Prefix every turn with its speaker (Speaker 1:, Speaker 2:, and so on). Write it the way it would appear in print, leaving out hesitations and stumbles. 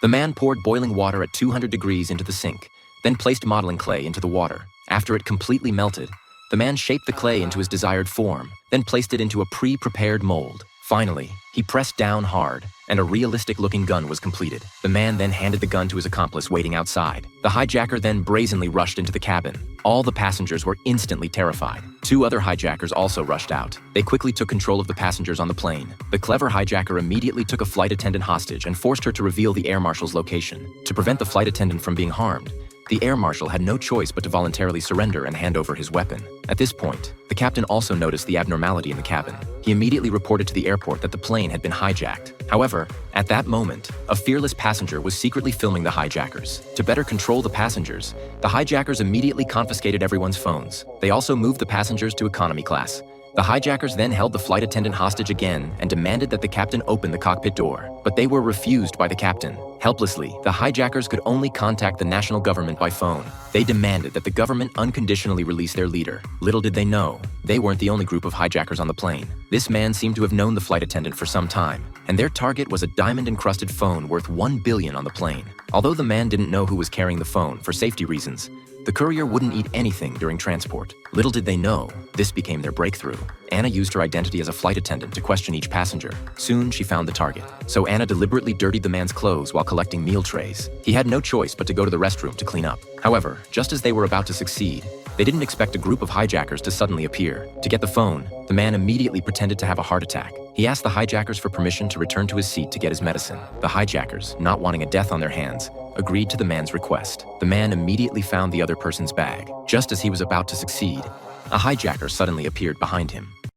Speaker 1: The man poured boiling water at 200 degrees into the sink, then placed modeling clay into the water. After it completely melted, the man shaped the clay into his desired form, then placed it into a pre-prepared mold. Finally, he pressed down hard, and a realistic-looking gun was completed. The man then handed the gun to his accomplice waiting outside. The hijacker then brazenly rushed into the cabin. All the passengers were instantly terrified. 2 other hijackers also rushed out. They quickly took control of the passengers on the plane. The clever hijacker immediately took a flight attendant hostage and forced her to reveal the air marshal's location. To prevent the flight attendant from being harmed, the air marshal had no choice but to voluntarily surrender and hand over his weapon. At this point, the captain also noticed the abnormality in the cabin. He immediately reported to the airport that the plane had been hijacked. However, at that moment, a fearless passenger was secretly filming the hijackers. To better control the passengers, the hijackers immediately confiscated everyone's phones. They also moved the passengers to economy class. The hijackers then held the flight attendant hostage again and demanded that the captain open the cockpit door, but they were refused by the captain. Helplessly, the hijackers could only contact the national government by phone. They demanded that the government unconditionally release their leader. Little did they know, they weren't the only group of hijackers on the plane. This man seemed to have known the flight attendant for some time, and their target was a diamond-encrusted phone worth $1 billion on the plane. Although the man didn't know who was carrying the phone for safety reasons, the courier wouldn't eat anything during transport. Little did they know, this became their breakthrough. Anna used her identity as a flight attendant to question each passenger. Soon, she found the target. So Anna deliberately dirtied the man's clothes while collecting meal trays. He had no choice but to go to the restroom to clean up. However, just as they were about to succeed, they didn't expect a group of hijackers to suddenly appear. To get the phone, the man immediately pretended to have a heart attack. He asked the hijackers for permission to return to his seat to get his medicine. The hijackers, not wanting a death on their hands, agreed to the man's request. The man immediately found the other person's bag. Just as he was about to succeed, a hijacker suddenly appeared behind him.